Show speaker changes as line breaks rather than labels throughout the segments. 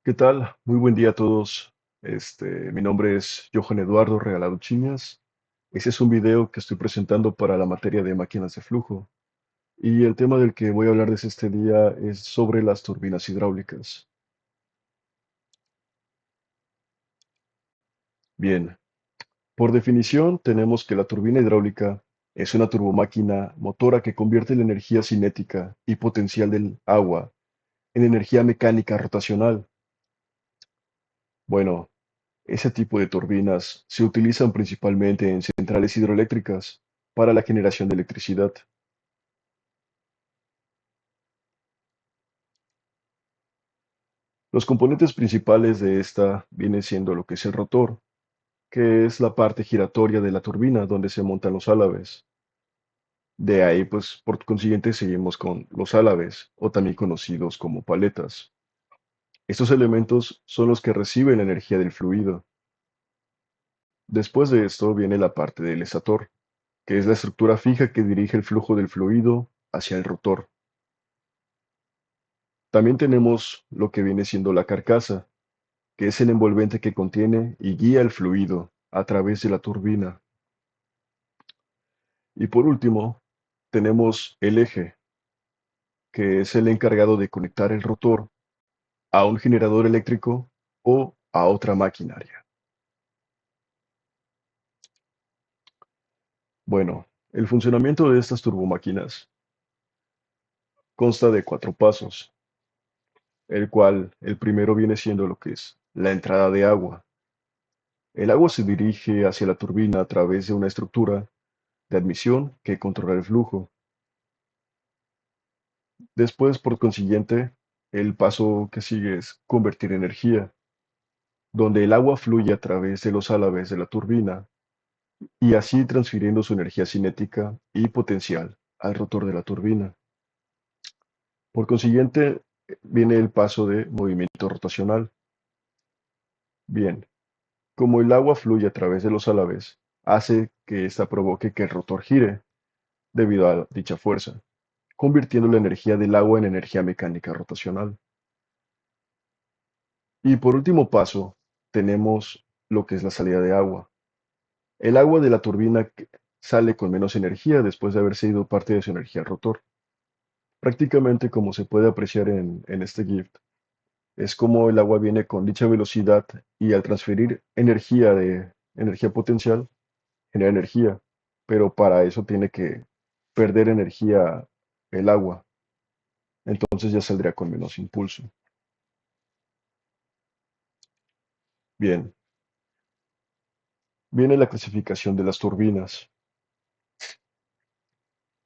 ¿Qué tal? Muy buen día a todos. Mi nombre es Johan Eduardo Regalado Chiñas. Ese es un video que estoy presentando para la materia de máquinas de flujo. Y el tema del que voy a hablarles este día es sobre las turbinas hidráulicas. Bien, por definición tenemos que la turbina hidráulica es una turbomáquina motora que convierte la energía cinética y potencial del agua en energía mecánica rotacional. Bueno, ese tipo de turbinas se utilizan principalmente en centrales hidroeléctricas para la generación de electricidad. Los componentes principales de esta vienen siendo lo que es el rotor, que es la parte giratoria de la turbina donde se montan los álabes. De ahí, pues, por consiguiente, seguimos con los álabes, o también conocidos como paletas. Estos elementos son los que reciben la energía del fluido. Después de esto viene la parte del estator, que es la estructura fija que dirige el flujo del fluido hacia el rotor. También tenemos lo que viene siendo la carcasa, que es el envolvente que contiene y guía el fluido a través de la turbina. Y por último, tenemos el eje, que es el encargado de conectar el rotor a un generador eléctrico o a otra maquinaria. Bueno, el funcionamiento de estas turbomáquinas consta de cuatro pasos, el cual el primero viene siendo lo que es la entrada de agua. El agua se dirige hacia la turbina a través de una estructura de admisión que controla el flujo. Después, por consiguiente, el paso que sigue es convertir energía, donde el agua fluye a través de los álabes de la turbina y así transfiriendo su energía cinética y potencial al rotor de la turbina. Por consiguiente, viene el paso de movimiento rotacional. Bien, como el agua fluye a través de los álabes, hace que ésta provoque que el rotor gire debido a dicha fuerza, convirtiendo la energía del agua en energía mecánica rotacional. Y por último paso, tenemos lo que es la salida de agua. El agua de la turbina sale con menos energía después de haber cedido parte de su energía al rotor. Prácticamente como se puede apreciar en este GIF, es como el agua viene con dicha velocidad y al transferir energía de energía potencial, genera energía, pero para eso tiene que perder energía el agua, entonces ya saldría con menos impulso. Bien, viene la clasificación de las turbinas.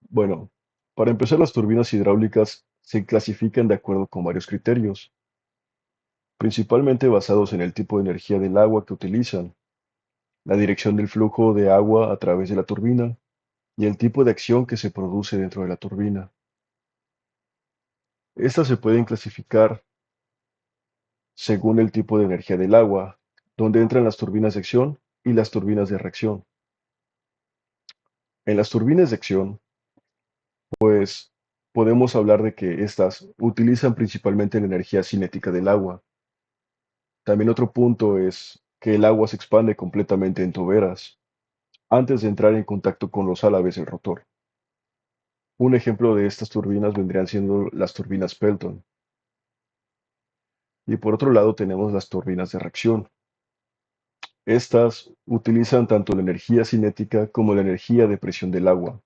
Bueno, para empezar, las turbinas hidráulicas se clasifican de acuerdo con varios criterios, principalmente basados en el tipo de energía del agua que utilizan, la dirección del flujo de agua a través de la turbina y el tipo de acción que se produce dentro de la turbina. Estas se pueden clasificar según el tipo de energía del agua, donde entran las turbinas de acción y las turbinas de reacción. En las turbinas de acción, pues podemos hablar de que estas utilizan principalmente la energía cinética del agua. También otro punto es que el agua se expande completamente en toberas antes de entrar en contacto con los álabes del rotor. Un ejemplo de estas turbinas vendrían siendo las turbinas Pelton. Y por otro lado tenemos las turbinas de reacción. Estas utilizan tanto la energía cinética como la energía de presión del agua.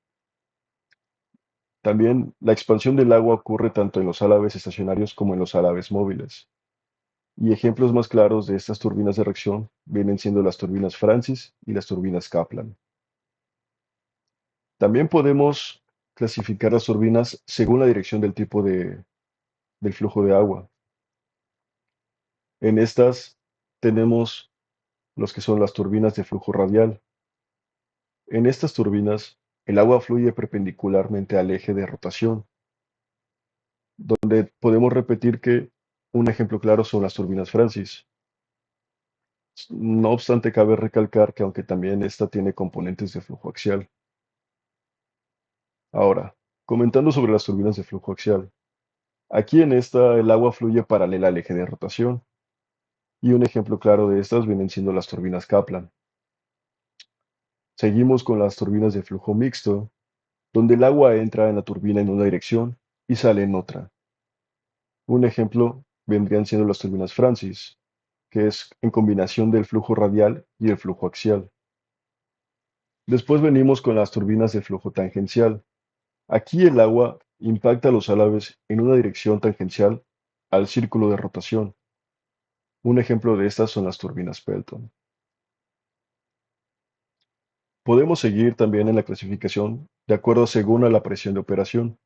También la expansión del agua ocurre tanto en los álabes estacionarios como en los álabes móviles. Y ejemplos más claros de estas turbinas de reacción vienen siendo las turbinas Francis y las turbinas Kaplan. También podemos clasificar las turbinas según la dirección del tipo del flujo de agua. En estas tenemos los que son las turbinas de flujo radial. En estas turbinas, el agua fluye perpendicularmente al eje de rotación, donde podemos repetir que un ejemplo claro son las turbinas Francis. No obstante, cabe recalcar que aunque también esta tiene componentes de flujo axial. Ahora, comentando sobre las turbinas de flujo axial. Aquí en esta el agua fluye paralela al eje de rotación, Y un ejemplo claro de estas vienen siendo las turbinas Kaplan. Seguimos con las turbinas de flujo mixto, donde el agua entra en la turbina en una dirección y sale en otra. Un ejemplo vendrían siendo las turbinas Francis, que es en combinación del flujo radial y el flujo axial. Después venimos con las turbinas de flujo tangencial. Aquí el agua impacta los álabes en una dirección tangencial al círculo de rotación. Un ejemplo de estas son las turbinas Pelton. Podemos seguir también en la clasificación de acuerdo según a la presión de operación.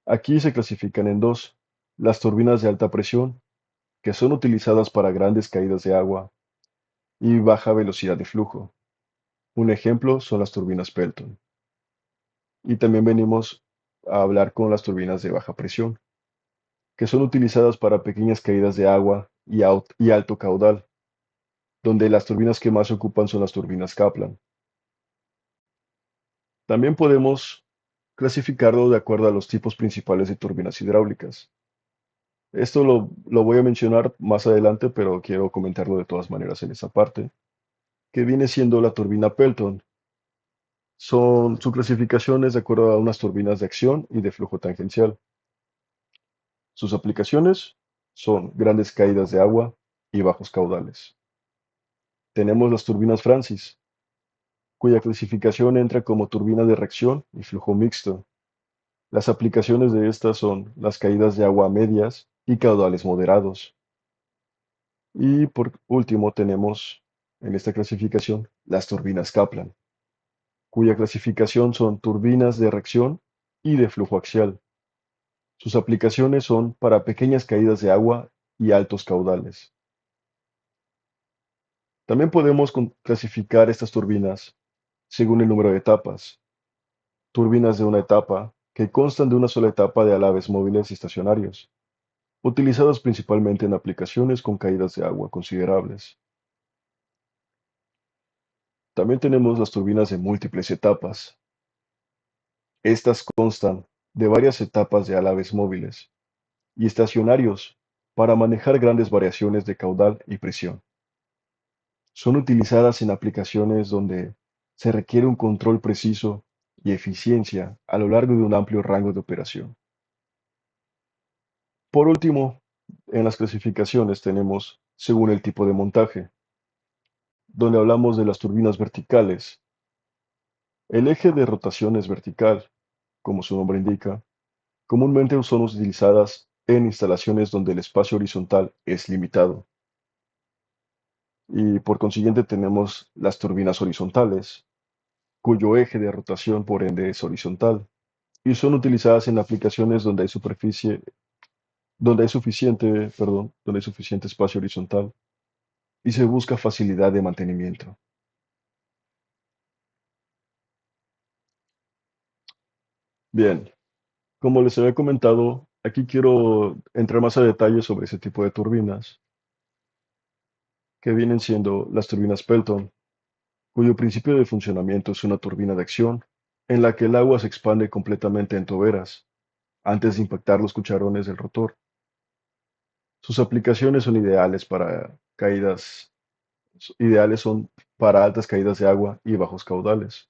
Aquí se clasifican en dos: las turbinas de alta presión, que son utilizadas para grandes caídas de agua, y baja velocidad de flujo. Un ejemplo son las turbinas Pelton. Y también venimos a hablar con las turbinas de baja presión, que son utilizadas para pequeñas caídas de agua y alto caudal, donde las turbinas que más se ocupan son las turbinas Kaplan. También podemos clasificarlo de acuerdo a los tipos principales de turbinas hidráulicas. Esto lo voy a mencionar más adelante, pero quiero comentarlo de todas maneras en esa parte, que viene siendo la turbina Pelton. Su clasificación es de acuerdo a unas turbinas de acción y de flujo tangencial. Sus aplicaciones son grandes caídas de agua y bajos caudales. Tenemos las turbinas Francis, cuya clasificación entra como turbina de reacción y flujo mixto. Las aplicaciones de estas son las caídas de agua medias y caudales moderados. Y por último tenemos en esta clasificación las turbinas Kaplan, cuya clasificación son turbinas de reacción y de flujo axial. Sus aplicaciones son para pequeñas caídas de agua y altos caudales. También podemos clasificar estas turbinas según el número de etapas. Turbinas de una etapa, que constan de una sola etapa de alaves móviles y estacionarios, utilizadas principalmente en aplicaciones con caídas de agua considerables. También tenemos las turbinas de múltiples etapas. Estas constan de varias etapas de alaves móviles y estacionarios para manejar grandes variaciones de caudal y presión. Son utilizadas en aplicaciones donde se requiere un control preciso y eficiencia a lo largo de un amplio rango de operación. Por último, en las clasificaciones tenemos según el tipo de montaje, donde hablamos de las turbinas verticales. El eje de rotación es vertical, como su nombre indica. Comúnmente son utilizadas en instalaciones donde el espacio horizontal es limitado. Y por consiguiente tenemos las turbinas horizontales, cuyo eje de rotación por ende es horizontal, y son utilizadas en aplicaciones donde hay suficiente espacio horizontal y se busca facilidad de mantenimiento. Bien, como les había comentado, aquí quiero entrar más a detalle sobre ese tipo de turbinas, que vienen siendo las turbinas Pelton, cuyo principio de funcionamiento es una turbina de acción en la que el agua se expande completamente en toberas antes de impactar los cucharones del rotor. Sus aplicaciones son ideales son para altas caídas de agua y bajos caudales.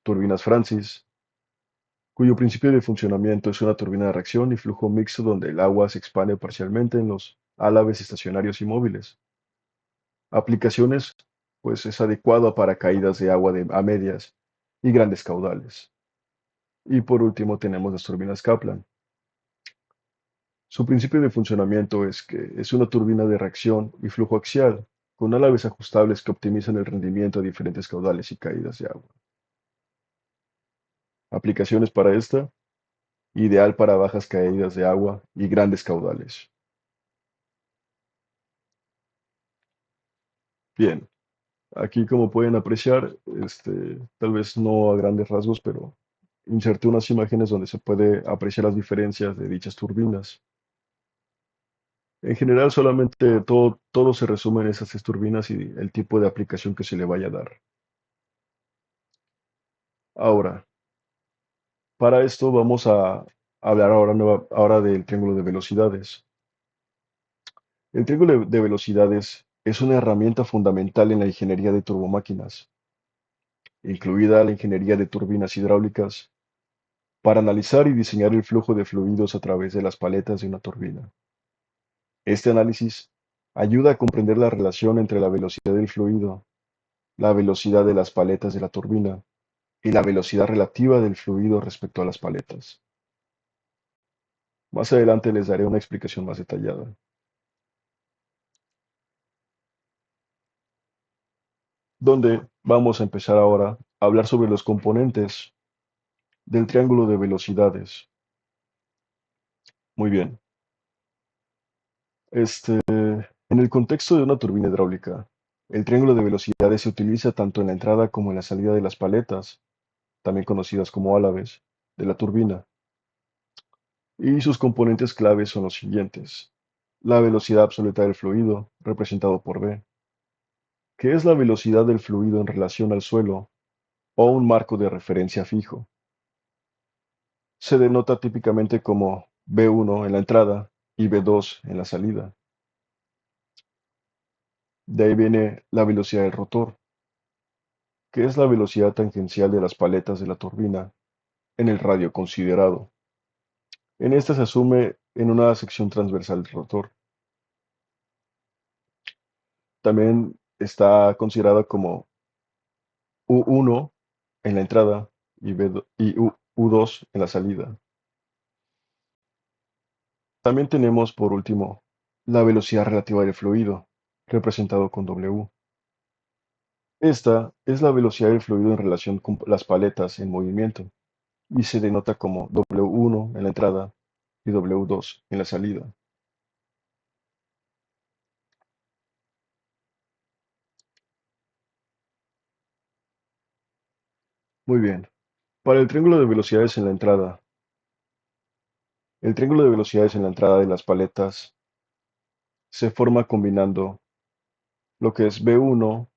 Turbinas Francis, cuyo principio de funcionamiento es una turbina de reacción y flujo mixto donde el agua se expande parcialmente en los álaves estacionarios y móviles. Aplicaciones, pues es adecuado para caídas de agua a medias y grandes caudales. Y por último tenemos las turbinas Kaplan. Su principio de funcionamiento es que es una turbina de reacción y flujo axial, con álaves ajustables que optimizan el rendimiento a diferentes caudales y caídas de agua. Aplicaciones para esta: ideal para bajas caídas de agua y grandes caudales. Bien, aquí como pueden apreciar, tal vez no a grandes rasgos, pero inserté unas imágenes donde se puede apreciar las diferencias de dichas turbinas. En general, solamente todo se resume en esas tres turbinas y el tipo de aplicación que se le vaya a dar. Ahora, para esto vamos a hablar ahora del triángulo de velocidades. El triángulo de velocidades es una herramienta fundamental en la ingeniería de turbomáquinas, incluida la ingeniería de turbinas hidráulicas, para analizar y diseñar el flujo de fluidos a través de las paletas de una turbina. Este análisis ayuda a comprender la relación entre la velocidad del fluido, la velocidad de las paletas de la turbina y la velocidad relativa del fluido respecto a las paletas. Más adelante les daré una explicación más detallada, donde vamos a empezar ahora a hablar sobre los componentes del triángulo de velocidades. Muy bien. En el contexto de una turbina hidráulica, el triángulo de velocidades se utiliza tanto en la entrada como en la salida de las paletas, también conocidas como álabes, de la turbina, y sus componentes claves son los siguientes. La velocidad absoluta del fluido, representado por V, que es la velocidad del fluido en relación al suelo o un marco de referencia fijo. Se denota típicamente como V1 en la entrada y V2 en la salida. De ahí viene la velocidad del rotor, que es la velocidad tangencial de las paletas de la turbina en el radio considerado. En esta se asume en una sección transversal del rotor. También está considerada como U1 en la entrada y, U2 en la salida. También tenemos, por último, la velocidad relativa del fluido, representado con W. Esta es la velocidad del fluido en relación con las paletas en movimiento y se denota como W1 en la entrada y W2 en la salida. Muy bien. Para el triángulo de velocidades en la entrada, el triángulo de velocidades en la entrada de las paletas se forma combinando lo que es B1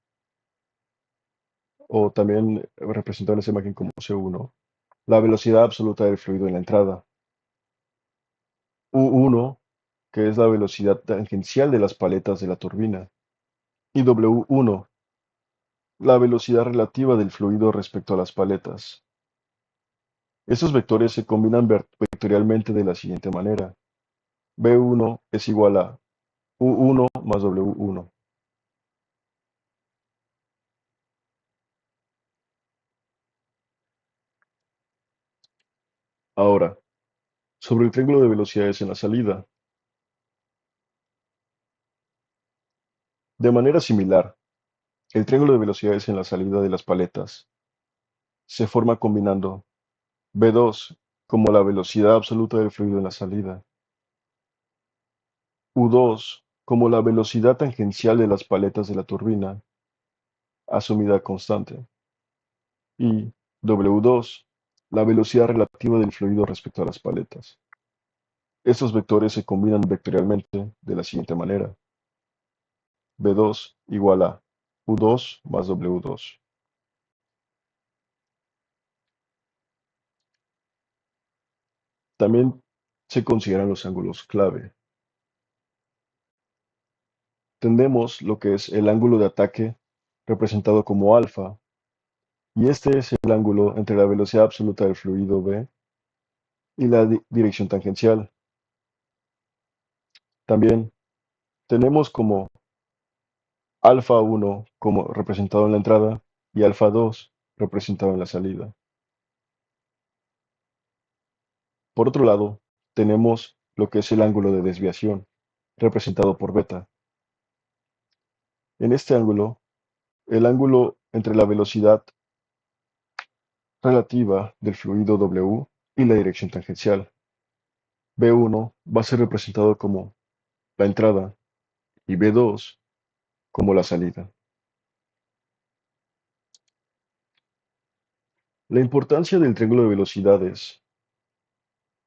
o también representado en esta imagen como C1, la velocidad absoluta del fluido en la entrada. U1, que es la velocidad tangencial de las paletas de la turbina. Y W1, la velocidad relativa del fluido respecto a las paletas. Estos vectores se combinan vectorialmente de la siguiente manera. B1 es igual a U1 más W1. Ahora, sobre el triángulo de velocidades en la salida. De manera similar, el triángulo de velocidades en la salida de las paletas se forma combinando V2 como la velocidad absoluta del fluido en la salida, U2 como la velocidad tangencial de las paletas de la turbina, asumida constante, y W2 la velocidad relativa del fluido respecto a las paletas. Estos vectores se combinan vectorialmente de la siguiente manera. V2 igual a U2 más W2. También se consideran los ángulos clave. Tendemos lo que es el ángulo de ataque representado como alfa, y este es el ángulo entre la velocidad absoluta del fluido V y la dirección tangencial. También tenemos como alfa 1 como representado en la entrada y alfa 2 representado en la salida. Por otro lado, tenemos lo que es el ángulo de desviación, representado por beta. En este ángulo, el ángulo entre la velocidad relativa del fluido W y la dirección tangencial. B1 va a ser representado como la entrada y B2 como la salida. La importancia del triángulo de velocidades.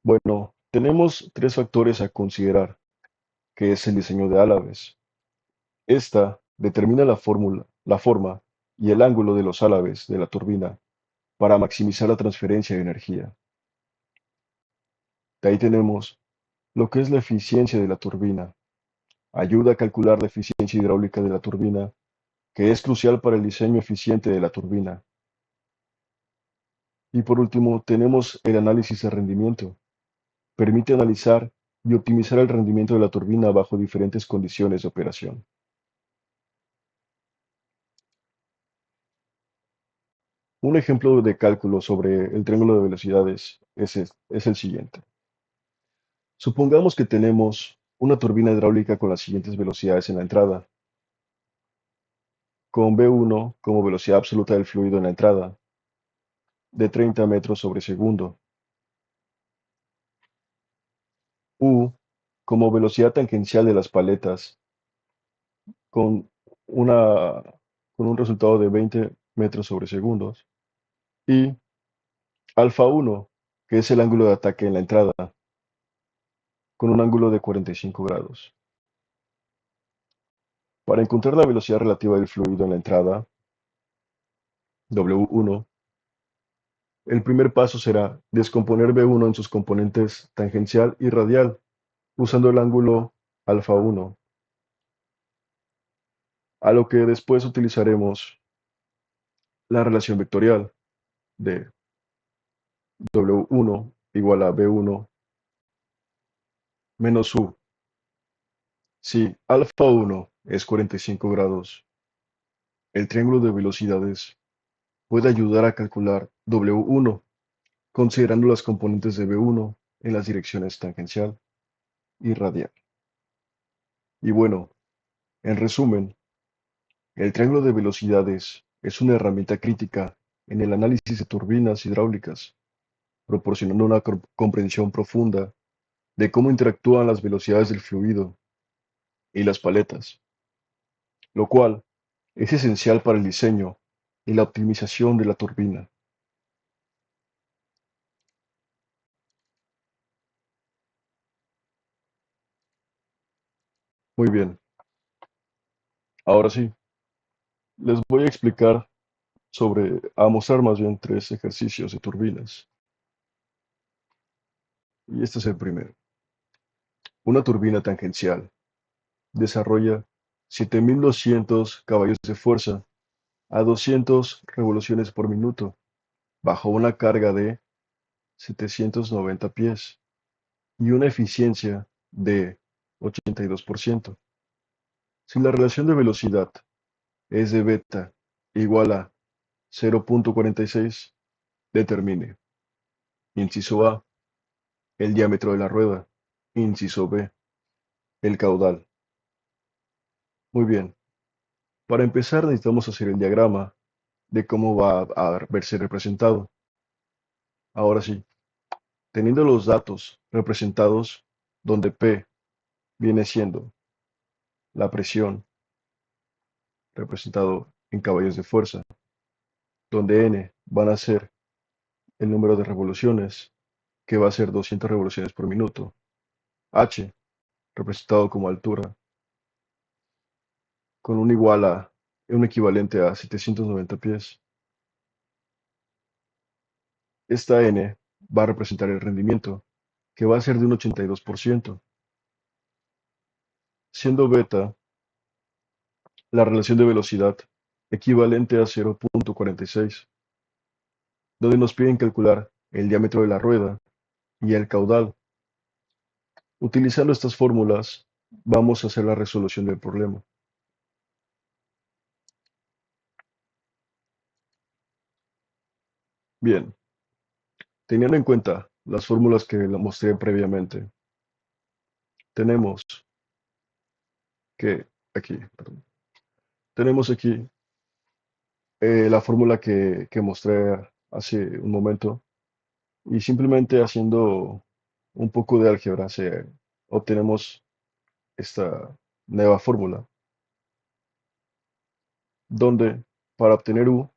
Bueno, tenemos tres factores a considerar, que es el diseño de álabes. Esta determina la forma y el ángulo de los álabes de la turbina para maximizar la transferencia de energía. De ahí tenemos lo que es la eficiencia de la turbina. Ayuda a calcular la eficiencia hidráulica de la turbina, que es crucial para el diseño eficiente de la turbina. Y por último, tenemos el análisis de rendimiento. Permite analizar y optimizar el rendimiento de la turbina bajo diferentes condiciones de operación. Un ejemplo de cálculo sobre el triángulo de velocidades es el siguiente. Supongamos que tenemos una turbina hidráulica con las siguientes velocidades en la entrada, con V1 como velocidad absoluta del fluido en la entrada, de 30 metros sobre segundo, U como velocidad tangencial de las paletas, con, una, con un resultado de 20 metros sobre segundos, y alfa 1, que es el ángulo de ataque en la entrada, con un ángulo de 45 grados. Para encontrar la velocidad relativa del fluido en la entrada, W1, el primer paso será descomponer V1 en sus componentes tangencial y radial, usando el ángulo alfa 1, a lo que después utilizaremos la relación vectorial de W1 igual a V1 menos U. Si alfa 1 es 45 grados, el triángulo de velocidades puede ayudar a calcular W1 considerando las componentes de V1 en las direcciones tangencial y radial. Y bueno, en resumen, el triángulo de velocidades es una herramienta crítica en el análisis de turbinas hidráulicas, proporcionando una comprensión profunda de cómo interactúan las velocidades del fluido y las paletas, lo cual es esencial para el diseño y la optimización de la turbina. Muy bien, ahora sí, les voy a explicar a mostrar más bien tres ejercicios de turbinas. Y este es el primero. Una turbina tangencial desarrolla 7.200 caballos de fuerza a 200 revoluciones por minuto bajo una carga de 790 pies y una eficiencia de 82%. Si la relación de velocidad es de beta igual a 0.46, determine: inciso A, el diámetro de la rueda; inciso B, el caudal. Muy bien, para empezar necesitamos hacer el diagrama de cómo va a verse representado. Ahora sí, teniendo los datos representados, donde P viene siendo la presión representado en caballos de fuerza, donde N van a ser el número de revoluciones, que va a ser 200 revoluciones por minuto, H representado como altura, con un equivalente a 790 pies. Esta N va a representar el rendimiento, que va a ser de un 82%, siendo beta la relación de velocidad equivalente a 0.46, donde nos piden calcular el diámetro de la rueda y el caudal. Utilizando estas fórmulas, vamos a hacer la resolución del problema. Bien, teniendo en cuenta las fórmulas que la mostré previamente, tenemos que perdón, tenemos aquí la fórmula que mostré hace un momento, y simplemente haciendo un poco de álgebra obtenemos esta nueva fórmula, donde para obtener U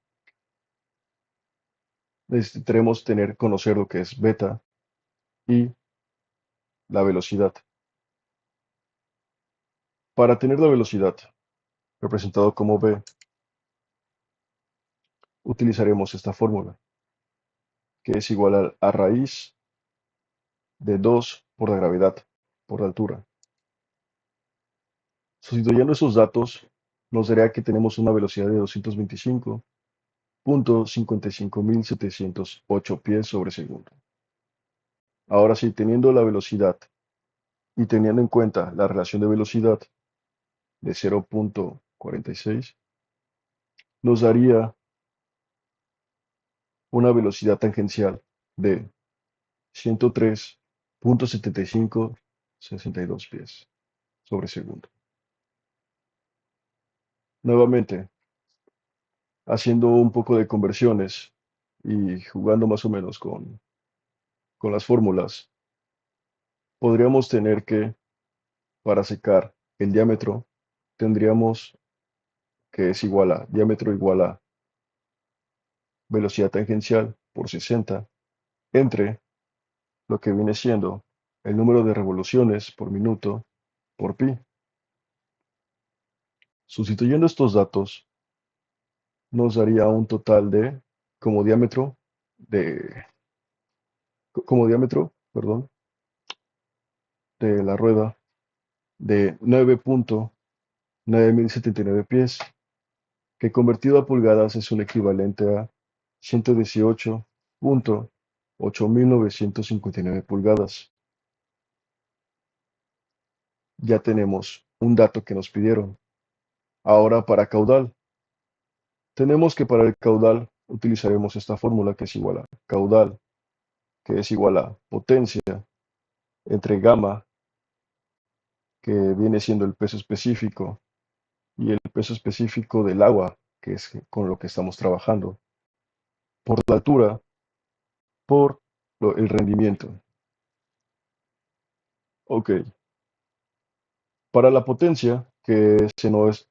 necesitaremos conocer lo que es beta y la velocidad. Para tener la velocidad, representado como V, utilizaremos esta fórmula, que es igual a raíz de 2 por la gravedad, por la altura. Sustituyendo esos datos, nos daría que tenemos una velocidad de 225.55708 pies sobre segundo. Ahora sí, teniendo la velocidad y teniendo en cuenta la relación de velocidad de 0.46, nos daría una velocidad tangencial de 103.7562 pies sobre segundo. Nuevamente, haciendo un poco de conversiones y jugando más o menos con las fórmulas, podríamos tener que, para secar el diámetro, tendríamos que es igual a diámetro igual a velocidad tangencial por 60 entre lo que viene siendo el número de revoluciones por minuto por pi. Sustituyendo estos datos, nos daría un total de, como diámetro, de, como diámetro, perdón, de la rueda de 9.9079 pies, que convertido a pulgadas es un equivalente a 118.8959 pulgadas. Ya tenemos un dato que nos pidieron. Ahora para caudal. Tenemos que para el caudal utilizaremos esta fórmula que es igual a caudal, que es igual a potencia entre gamma, que viene siendo el peso específico, y el peso específico del agua, que es con lo que estamos trabajando, por la altura, por el rendimiento. Ok, para la potencia que nos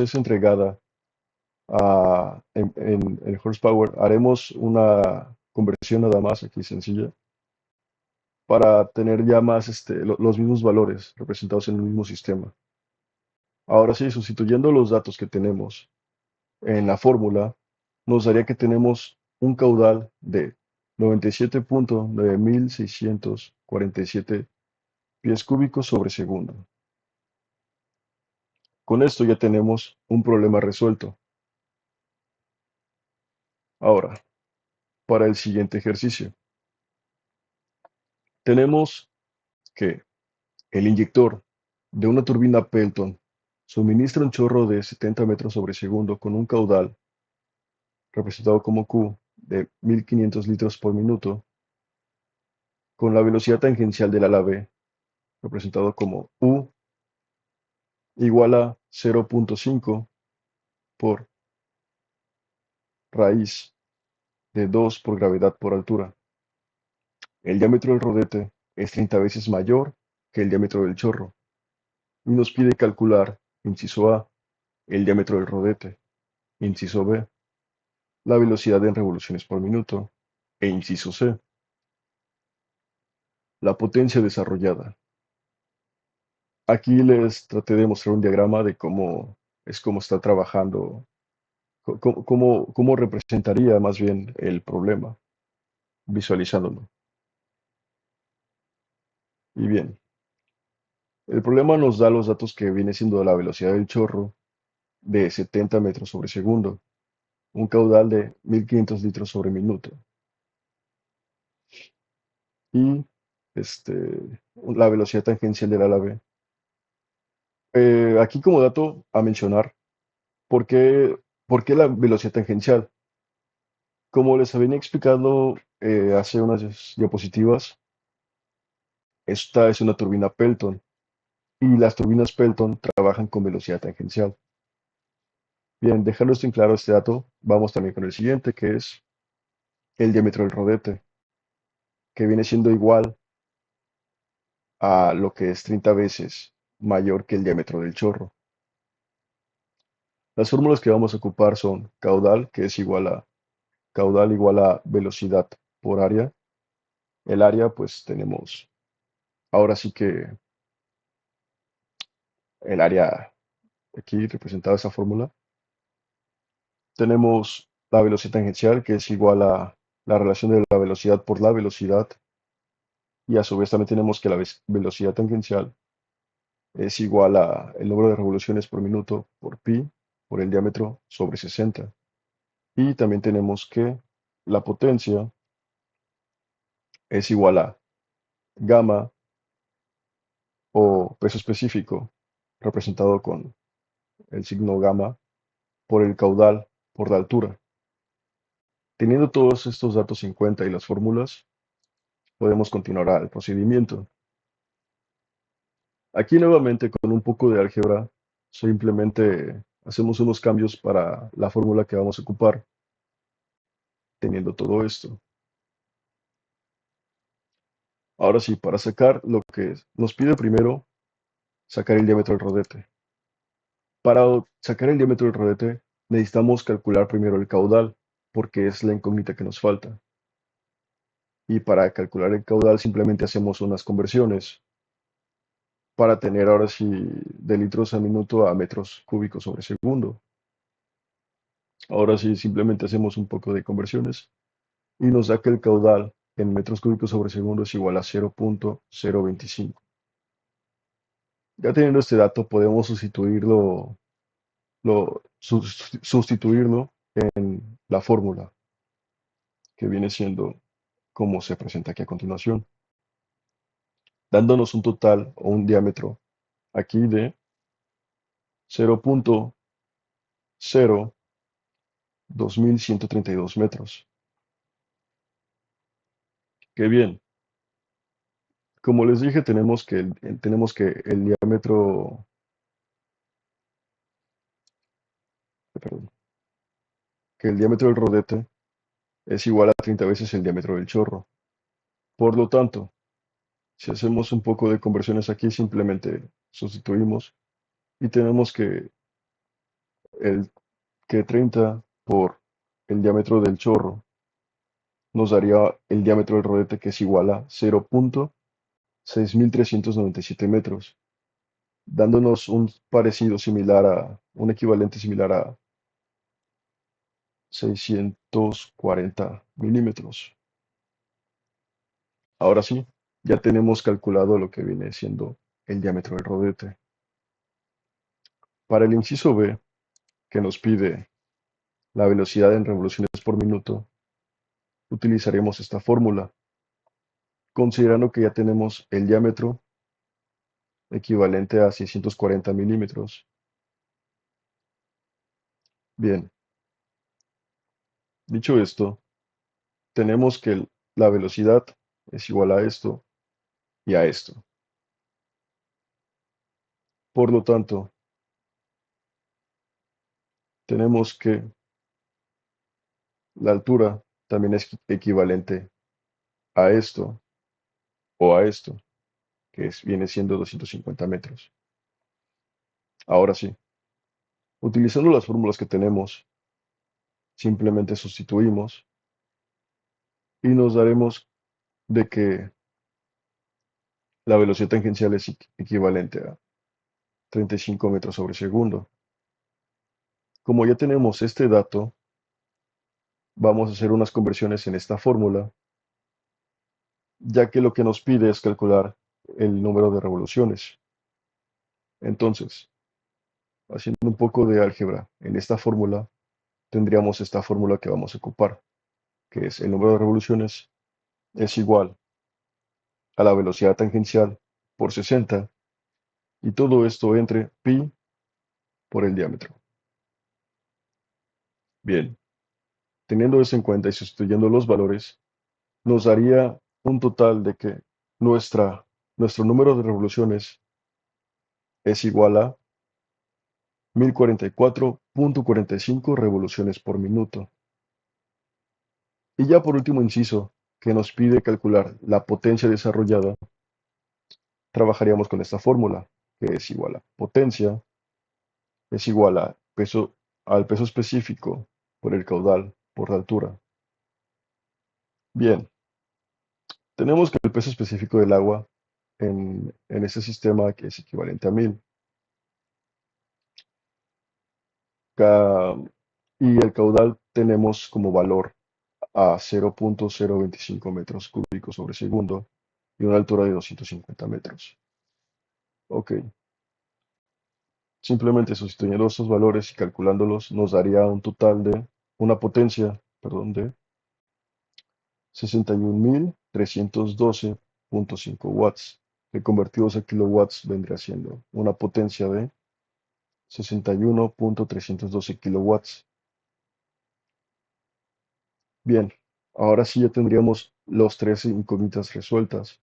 es entregada en horsepower, haremos una conversión nada más aquí sencilla para tener ya más los mismos valores representados en el mismo sistema. Ahora sí, sustituyendo los datos que tenemos en la fórmula, nos daría que tenemos un caudal de 97.9647 pies cúbicos sobre segundo. Con esto ya tenemos un problema resuelto. Ahora, para el siguiente ejercicio, tenemos que el inyector de una turbina Pelton suministra un chorro de 70 metros sobre segundo con un caudal representado como Q de 1500 litros por minuto, con la velocidad tangencial del ala B representado como U igual a 0.5 por raíz de 2 por gravedad por altura. El diámetro del rodete es 30 veces mayor que el diámetro del chorro y nos pide calcular, inciso A, el diámetro del rodete, inciso B, la velocidad en revoluciones por minuto e inciso C, la potencia desarrollada. Aquí les traté de mostrar un diagrama de cómo está trabajando, cómo representaría más bien el problema, visualizándolo. Y bien, el problema nos da los datos que viene siendo la velocidad del chorro de 70 metros sobre segundo, un caudal de 1500 litros sobre minuto. Y la velocidad tangencial del ala B. Aquí como dato a mencionar, ¿por qué, por qué la velocidad tangencial? Como les había explicado hace unas diapositivas, esta es una turbina Pelton y las turbinas Pelton trabajan con velocidad tangencial. Bien, dejando esto en claro este dato, vamos también con el siguiente, que es el diámetro del rodete, que viene siendo igual a lo que es 30 veces mayor que el diámetro del chorro. Las fórmulas que vamos a ocupar son caudal, que es caudal igual a velocidad por área. El área, pues tenemos ahora sí que el área aquí representada esa fórmula. Tenemos la velocidad tangencial, que es igual a la relación de la velocidad por la velocidad. Y a su vez también tenemos que la velocidad tangencial es igual a el número de revoluciones por minuto por pi por el diámetro sobre 60. Y también tenemos que la potencia es igual a gamma o peso específico, representado con el signo gamma, por el caudal por la altura. Teniendo todos estos datos en cuenta y las fórmulas, podemos continuar al procedimiento. Aquí nuevamente con un poco de álgebra, simplemente hacemos unos cambios para la fórmula que vamos a ocupar, teniendo todo esto. Ahora sí, para sacar lo que nos pide primero, sacar el diámetro del rodete. Para sacar el diámetro del rodete, necesitamos calcular primero el caudal, porque es la incógnita que nos falta. Y para calcular el caudal simplemente hacemos unas conversiones para tener ahora sí de litros a minuto a metros cúbicos sobre segundo. Ahora sí simplemente hacemos un poco de conversiones y nos da que el caudal en metros cúbicos sobre segundo es igual a 0.025. Ya teniendo este dato podemos sustituirlo en la fórmula que viene siendo como se presenta aquí a continuación, dándonos un total o un diámetro aquí de 0.02132 metros. Qué bien. Como les dije, tenemos que el diámetro, perdón, que el diámetro del rodete es igual a 30 veces el diámetro del chorro. Por lo tanto, si hacemos un poco de conversiones aquí, simplemente sustituimos y tenemos el, que 30 por el diámetro del chorro nos daría el diámetro del rodete que es igual a 0.6397 metros, dándonos un equivalente similar a 640 milímetros. Ahora sí, ya tenemos calculado lo que viene siendo el diámetro del rodete. Para el inciso B, que nos pide la velocidad en revoluciones por minuto, utilizaremos esta fórmula, considerando que ya tenemos el diámetro equivalente a 640 milímetros. Bien, dicho esto, tenemos que la velocidad es igual a esto y a esto. Por lo tanto, tenemos que la altura también es equivalente a esto o a esto, que viene siendo 250 metros. Ahora sí, utilizando las fórmulas que tenemos, simplemente sustituimos y nos daremos de que la velocidad tangencial es equivalente a 35 metros sobre segundo. Como ya tenemos este dato, vamos a hacer unas conversiones en esta fórmula, ya que lo que nos pide es calcular el número de revoluciones. Entonces, haciendo un poco de álgebra en esta fórmula, tendríamos esta fórmula que vamos a ocupar, que es el número de revoluciones es igual a la velocidad tangencial por 60 y todo esto entre pi por el diámetro. Bien, teniendo eso en cuenta y sustituyendo los valores, nos daría un total de que nuestro número de revoluciones es igual a 1044.45 revoluciones por minuto. Y ya por último inciso, que nos pide calcular la potencia desarrollada, trabajaríamos con esta fórmula, que es igual a potencia, es igual a al peso específico por el caudal por la altura. Bien, tenemos que el peso específico del agua en este sistema que es equivalente a 1000. Ca- Y el caudal tenemos como valor a 0.025 metros cúbicos sobre segundo y una altura de 250 metros. Ok, Simplemente sustituyendo estos valores y calculándolos nos daría un total de una potencia, perdón, de 61.312.5 watts, que convertidos a kilowatts vendría siendo una potencia de 61.312 kilowatts. Bien, ahora sí ya tendríamos los tres incógnitas resueltas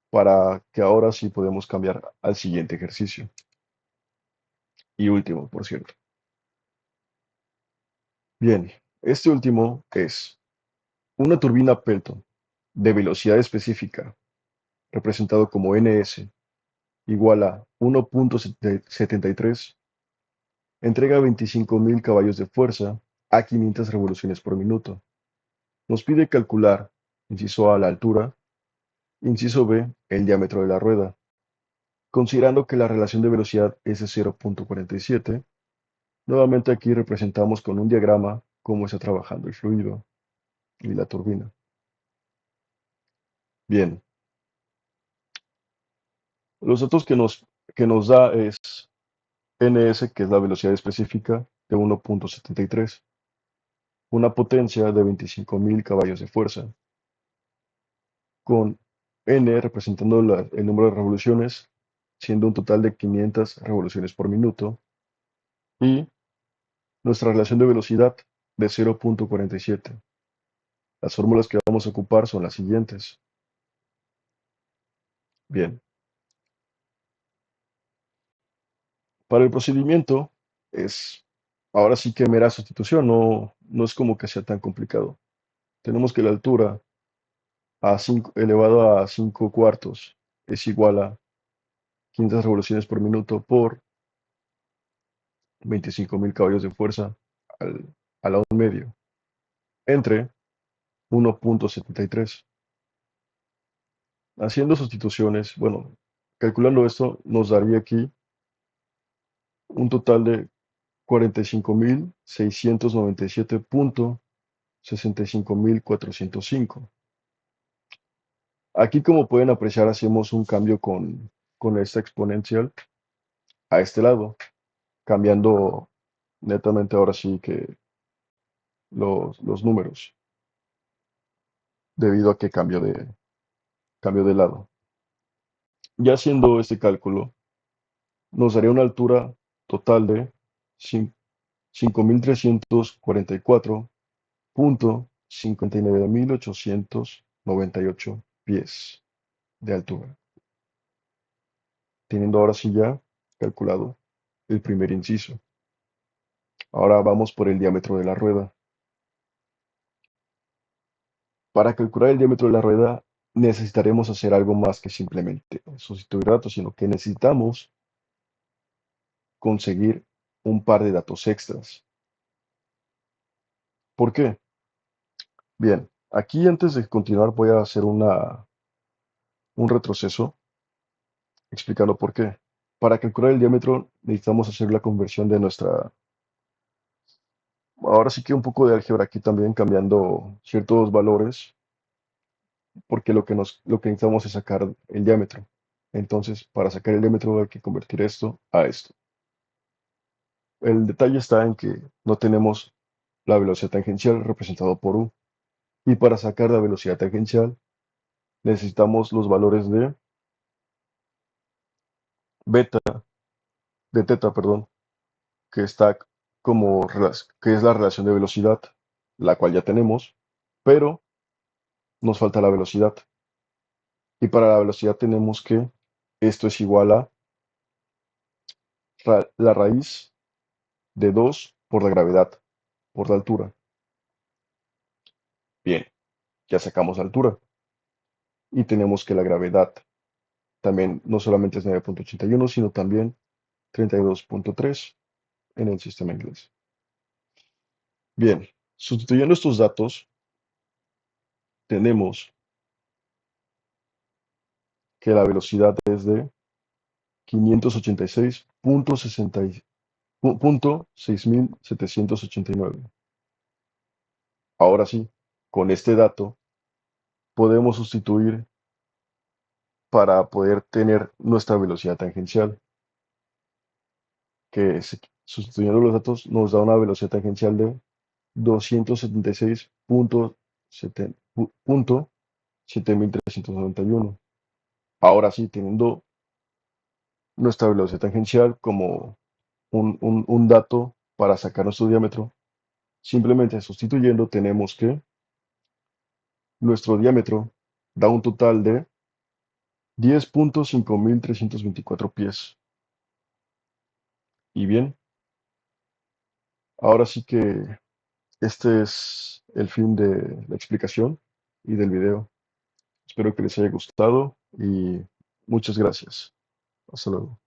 para que ahora sí podemos cambiar al siguiente ejercicio. Y último, por cierto. Bien, este último es una turbina Pelton de velocidad específica, representado como NS, igual a 1.73, entrega 25.000 caballos de fuerza a 500 revoluciones por minuto. Nos pide calcular, inciso A, la altura, inciso B, el diámetro de la rueda. Considerando que la relación de velocidad es de 0.47, nuevamente aquí representamos con un diagrama cómo está trabajando el fluido y la turbina. Bien, los datos que nos da es ns, que es la velocidad específica de 1.73, una potencia de 25.000 caballos de fuerza, con n representando el número de revoluciones, siendo un total de 500 revoluciones por minuto, y nuestra relación de velocidad de 0.47. Las fórmulas que vamos a ocupar son las siguientes. Bien, para el procedimiento es ahora sí que mera sustitución, no es como que sea tan complicado. Tenemos que la altura a 5 elevado a 5 cuartos es igual a 500 revoluciones por minuto por 25.000 caballos de fuerza al lado medio, entre 1.73. Haciendo sustituciones, bueno, calculando esto, nos daría aquí un total de 45.697.65405. Aquí, como pueden apreciar, hacemos un cambio con esta exponencial a este lado, cambiando netamente ahora sí que los números, debido a que cambio de lado. Ya haciendo este cálculo, nos daría una altura total de 5.344.59.898 pies de altura, teniendo ahora sí ya calculado el primer inciso. Ahora vamos por el diámetro de la rueda. Para calcular el diámetro de la rueda necesitaremos hacer algo más que simplemente sustituir datos, sino que necesitamos conseguir un par de datos extras. ¿Por qué? Bien, aquí antes de continuar voy a hacer un retroceso explicando por qué. Para calcular el diámetro necesitamos hacer la conversión de ahora sí que un poco de álgebra aquí también, cambiando ciertos valores, porque lo que necesitamos es sacar el diámetro. Entonces, para sacar el diámetro hay que convertir esto a esto. El detalle está en que no tenemos la velocidad tangencial representado por U. Y para sacar la velocidad tangencial necesitamos los valores de beta, de teta, perdón, que está que es la relación de velocidad, la cual ya tenemos, pero nos falta la velocidad. Y para la velocidad tenemos que esto es igual a la raíz de 2 por la gravedad, por la altura. Bien, ya sacamos la altura. Y tenemos que la gravedad también no solamente es 9.81, sino también 32.3 en el sistema inglés. Bien, sustituyendo estos datos, tenemos que la velocidad es de 586.6.789. Ahora sí, con este dato podemos sustituir para poder tener nuestra velocidad tangencial. sustituyendo los datos nos da una velocidad tangencial de 276.7391. Ahora sí, teniendo nuestra velocidad tangencial como un dato para sacar nuestro diámetro, simplemente sustituyendo tenemos que nuestro diámetro da un total de 10.5324 pies. Y bien, ahora sí que este es el fin de la explicación y del video. Espero que les haya gustado y muchas gracias. Hasta luego.